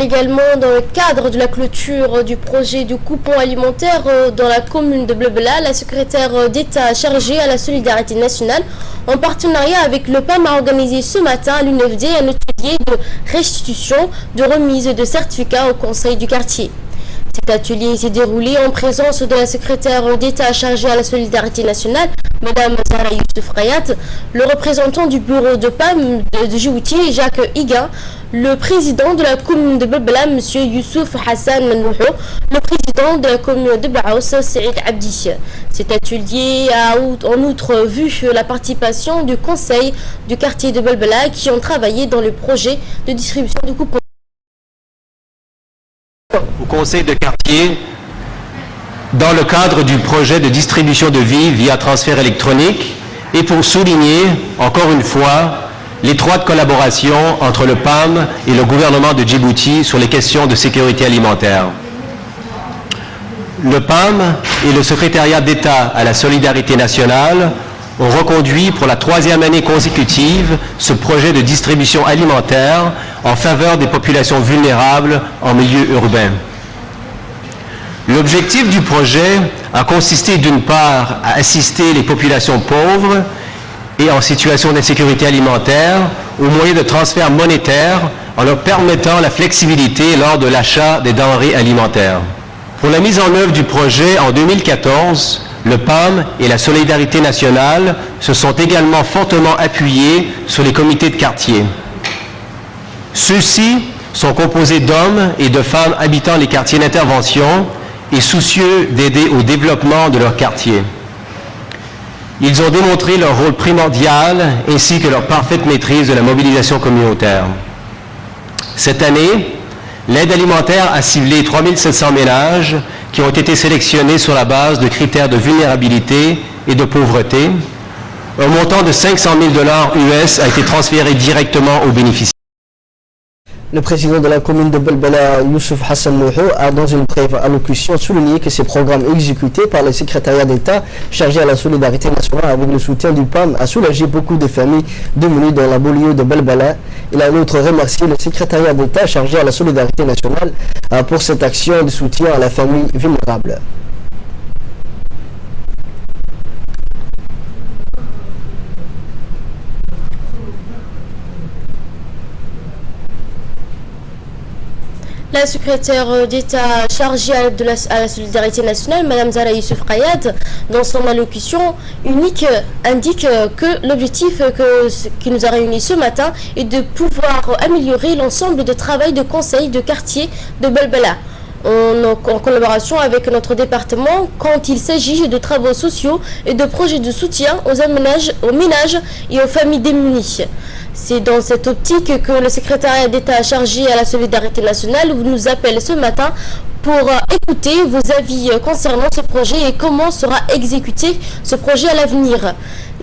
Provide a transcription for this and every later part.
également dans le cadre de la clôture du projet de coupon alimentaire dans la commune de Blebla, la secrétaire d'État chargée à la solidarité nationale, en partenariat avec le PAM, a organisé ce matin à l'UNFD un atelier de restitution, de remise de certificats au conseil du quartier. Cet atelier s'est déroulé en présence de la secrétaire d'État chargée à la solidarité nationale, Madame Zahra Youssouf Rayat, le représentant du bureau de PAM de Djibouti, Jacques Higa, le président de la commune de Blebla, M. Youssouf Hassan Manouhou, le président de la commune de Baous, Saïd Abdi. Cet atelier a en outre vu la participation du conseil du quartier de Blebla qui ont travaillé dans le projet de distribution de coupons. Au conseil de quartier, dans le cadre du projet de distribution de vie via transfert électronique, et pour souligner, encore une fois, l'étroite collaboration entre le PAM et le gouvernement de Djibouti sur les questions de sécurité alimentaire. Le PAM et le secrétariat d'État à la solidarité nationale ont reconduit pour la 3e année consécutive ce projet de distribution alimentaire en faveur des populations vulnérables en milieu urbain. L'objectif du projet a consisté d'une part à assister les populations pauvres et en situation d'insécurité alimentaire au moyen de transferts monétaires en leur permettant la flexibilité lors de l'achat des denrées alimentaires. Pour la mise en œuvre du projet en 2014, le PAM et la solidarité nationale se sont également fortement appuyés sur les comités de quartier. Ceux-ci sont composés d'hommes et de femmes habitant les quartiers d'intervention et soucieux d'aider au développement de leur quartier. Ils ont démontré leur rôle primordial ainsi que leur parfaite maîtrise de la mobilisation communautaire. Cette année, l'aide alimentaire a ciblé 3700 ménages qui ont été sélectionnés sur la base de critères de vulnérabilité et de pauvreté. Un montant de 500 000 $ US a été transféré directement aux bénéficiaires. Le président de la commune de Blebla, Youssouf Hassan Manouhou, a dans une brève allocution souligné que ces programmes exécutés par le secrétariat d'État chargé à la solidarité nationale avec le soutien du PAM a soulagé beaucoup de familles démunies dans la banlieue de Blebla. Il a en outre remercié le secrétariat d'État chargé à la solidarité nationale pour cette action de soutien à la famille vulnérable. La secrétaire d'État chargée à la solidarité nationale, Mme Zahra Youssouf Rayat, dans son allocution unique, indique que l'objectif qui nous a réunis ce matin est de pouvoir améliorer l'ensemble du travail de conseil de quartier de Blebla. En collaboration avec notre département quand il s'agit de travaux sociaux et de projets de soutien aux ménages et aux familles démunies. C'est dans cette optique que le secrétariat d'État chargé à la solidarité nationale nous appelle ce matin pour écouter vos avis concernant ce projet et comment sera exécuté ce projet à l'avenir.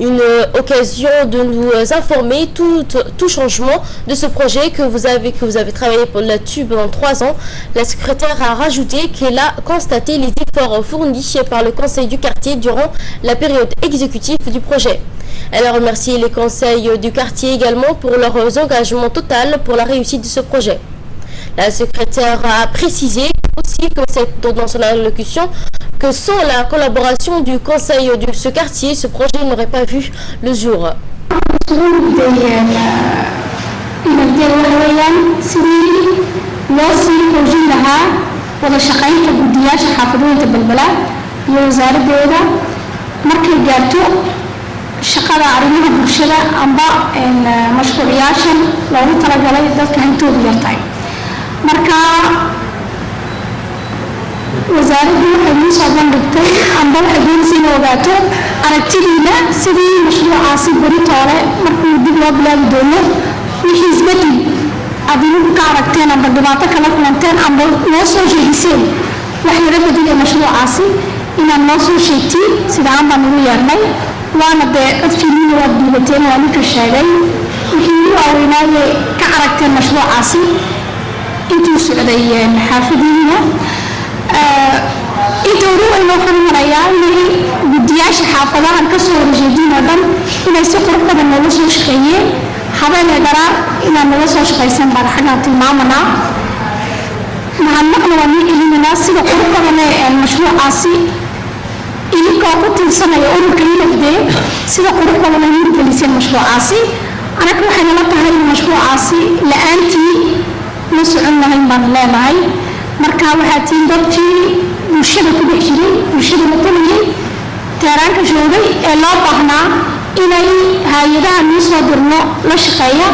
Une occasion de nous informer tout changement de ce projet que vous avez travaillé là-dessus pendant 3 ans. La secrétaire a rajouté qu'elle a constaté les efforts fournis par le conseil du quartier durant la période exécutive du projet. Elle a remercié les conseils du quartier également pour leur engagement total pour la réussite de ce projet. La secrétaire a précisé aussi que dans son allocution que sans la collaboration du conseil de ce quartier, ce projet n'aurait pas vu le jour. shaqada arrimaha bulshada amba mashruuciyaashan loogu talagalay dadka intoodu yartahay marka wasaaraddu waxay noo soo bandhigtay amba waxay doonaysa inay ogaato aragtidiina sidii mashruucaasi beri toole markuu dib loo bilaabi doono wixii isbedel aad inugu ka aragteen amba dhibaato kala kulanteen amba noo soo sheegiseen wax laga bedelay mashruucaasi inaad noo soo sheegtiin sidaan baan ugu yeernay waana dee dadkiina waad duubateen waa ninka sheegay wixii ugu waaweynaaye ka aragteen mashruucaasi intuu socday xaafadiina inta ugu weyn waxaan marayaa inay guddiyaasha xaafadahan ka soo horjeedin oo dhan inay si qurux badan nooga soo shaqeeyeen habeenay dharaa inaad naga soo shaqaysan baan xaggaan tilmaamanaa mahadnaqna waa nin ilinanaa sida quruxdana mashruucaasi idinkoo ku tiirsanaya ururka ilafdee sida quruxdana hirgeliseen mashruucaasi anaga waxay nala tahay in mashruucaasi la-aantii ma socon lahayn baan leenahay marka waxaa tiin dadkii bulshada ku dhex jiray bulshada la talayay teeraanka joogay ee loo baahnaa inay hay-adaha noo soo dirno la shaqeeya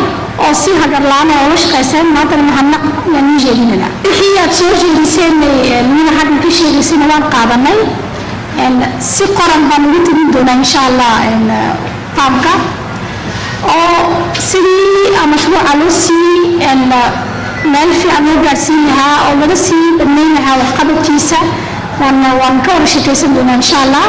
oo si hagarlaan oo la shaqeyseen maantana mahadnaq waan ii jeedinana wixii aad soo jeediseen mina xaggan ka sheegaysayna waan qaadanay si qoran baan ugu tegin doonaa insha allah faamka oo sidii mashruuca loo sii meel fiican loo gaarsiin lahaa oo laga sii dhammayn lahaa waxqabadkiisa waan ka wada shaqaysan doonaa insha allah